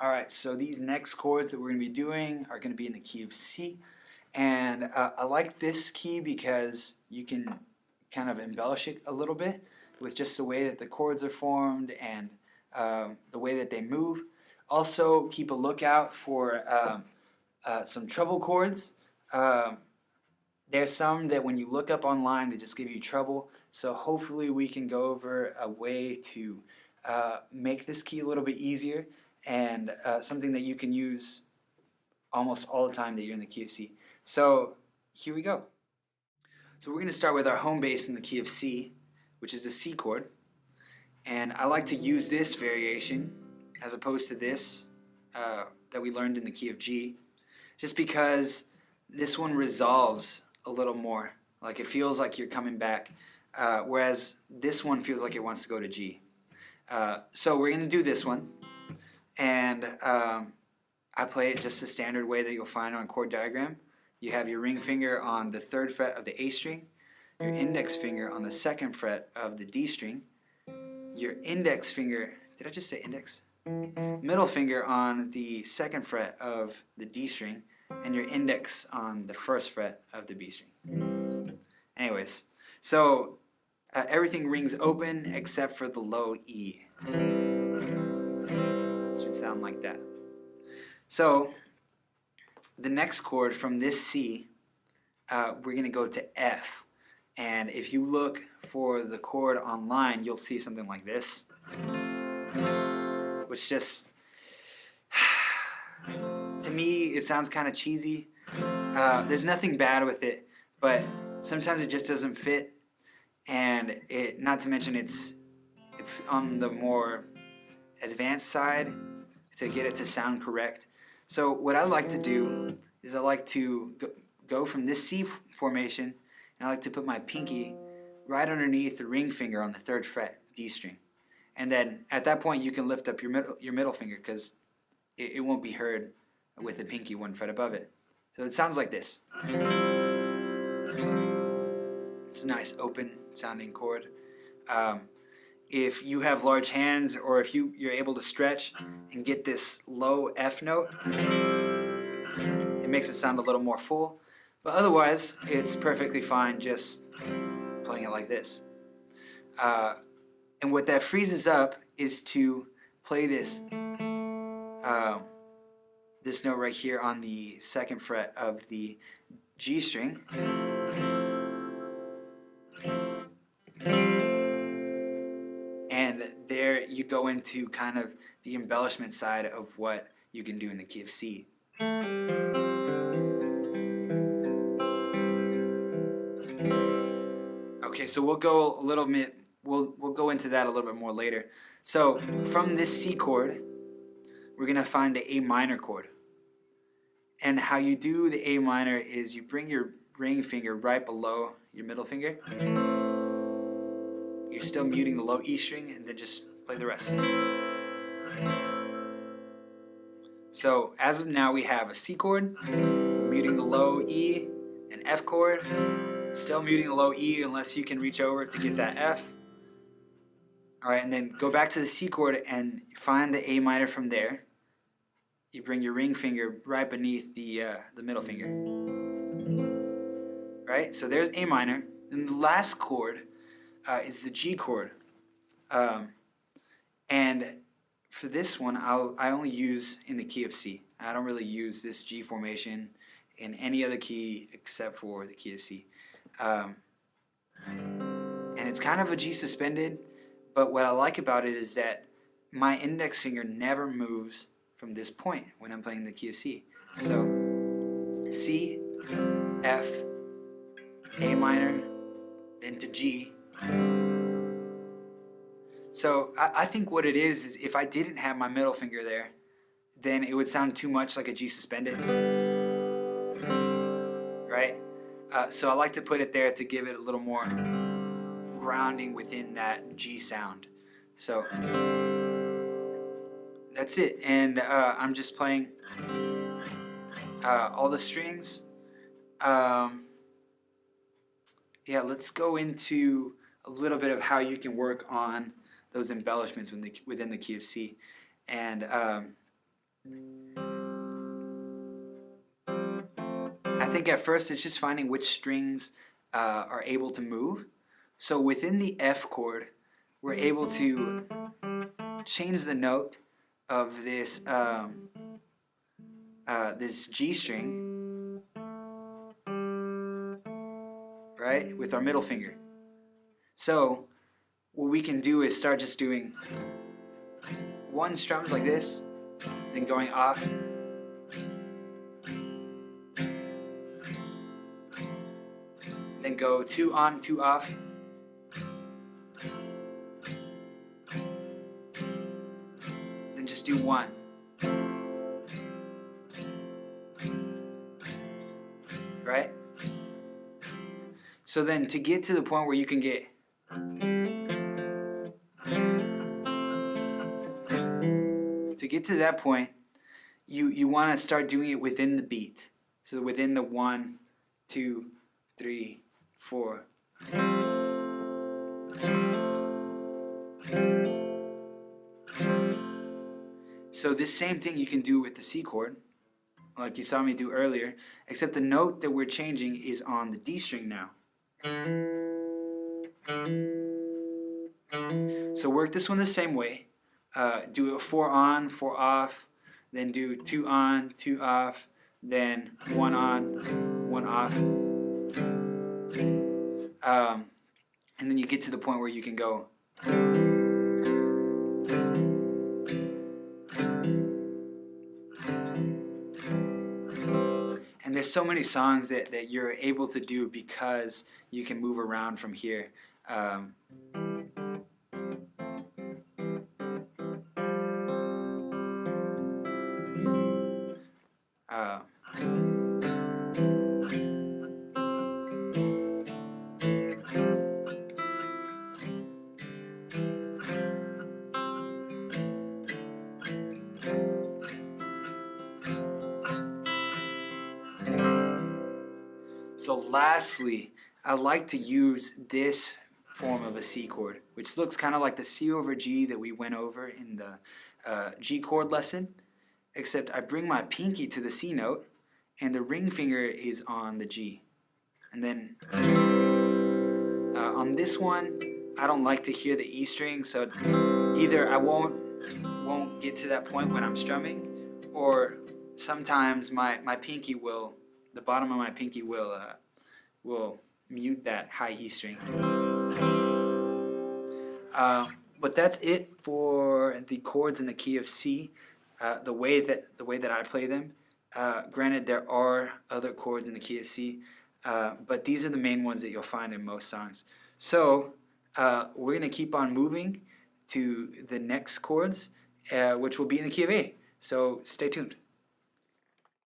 Alright, so these next chords that we're going to be doing are going to be in the key of C. And I like this key because you can kind of embellish it a little bit with just the way that the chords are formed and the way that they move. Also, keep a lookout for some treble chords. There's some that when you look up online, they just give you trouble. So hopefully we can go over a way to make this key a little bit easier and something that you can use almost all the time that you're in the key of C. So here we go. So we're going to start with our home bass in the key of C, which is the C chord. And I like to use this variation as opposed to this that we learned in the key of G, just because this one resolves a little more. Like it feels like you're coming back, whereas this one feels like it wants to go to G. So we're going to do this one. And I play it just the standard way that you'll find on a chord diagram. You have your ring finger on the 3rd fret of the A string, your index finger on the 2nd fret of the D string, your index finger, did I just say index? Middle finger on the 2nd fret of the D string, and your index on the 1st fret of the B string. Anyways, so everything rings open except for the low E. Should sound like that. So the next chord from this C, we're going to go to F. And if you look for the chord online, you'll see something like this, which just, to me, it sounds kind of cheesy. There's nothing bad with it, but sometimes it just doesn't fit. And not to mention it's on the more advanced side to get it to sound correct. So what I like to do is I like to go from this C formation, and I like to put my pinky right underneath the ring finger on the 3rd fret, D string. And then at that point you can lift up your middle finger because it won't be heard with the pinky 1 fret above it. So it sounds like this. It's a nice open sounding chord. If you have large hands, or if you're able to stretch and get this low F note, it makes it sound a little more full. But otherwise, it's perfectly fine just playing it like this. And what that freezes up is to play this this note right here on the 2nd fret of the G string. And there you go into kind of the embellishment side of what you can do in the key of C. Okay, so we'll go a little bit, we'll go into that a little bit more later. So from this C chord, we're going to find the A minor chord. And how you do the A minor is you bring your ring finger right below your middle finger. You're still muting the low E string, and then just play the rest. So as of now we have a C chord, muting the low E, an F chord, still muting the low E unless you can reach over to get that F. Alright, and then go back to the C chord and find the A minor from there. You bring your ring finger right beneath the middle finger. Right, so there's A minor. Then the last chord is the G chord. And for this one, I only use in the key of C. I don't really use this G formation in any other key except for the key of C. And it's kind of a G suspended, but what I like about it is that my index finger never moves from this point when I'm playing the key of C. So C, F, A minor, then to G. So I think what it is if I didn't have my middle finger there, then it would sound too much like a G suspended, right? So I like to put it there to give it a little more grounding within that G sound. So that's it, and I'm just playing all the strings. Yeah, let's go into a little bit of how you can work on those embellishments within the key of C. And I think at first it's just finding which strings are able to move. So within the F chord, we're able to change the note of this this G string, right, with our middle finger. So what we can do is start just doing one strums like this, then going off, then go 2 on, 2 off, then just do 1. Right? So then to get to the point where you can get to that point, you want to start doing it within the beat. So within the 1, 2, 3, 4. So this same thing you can do with the C chord, like you saw me do earlier, except the note that we're changing is on the D string now. So work this one the same way. Do a 4 on, 4 off, then do 2 on, 2 off, then 1 on, 1 off. And then you get to the point where you can go. And there's so many songs that you're able to do because you can move around from here. So lastly, I like to use this form of a C chord, which looks kind of like the C over G that we went over in the G chord lesson, except I bring my pinky to the C note and the ring finger is on the G. And then on this one, I don't like to hear the E string, so either I won't get to that point when I'm strumming, or sometimes my pinky will, the bottom of my pinky will mute that high E string. But that's it for the chords in the key of C. The way that I play them. Granted, there are other chords in the key of C, but these are the main ones that you'll find in most songs. So we're going to keep on moving to the next chords, which will be in the key of A. So stay tuned.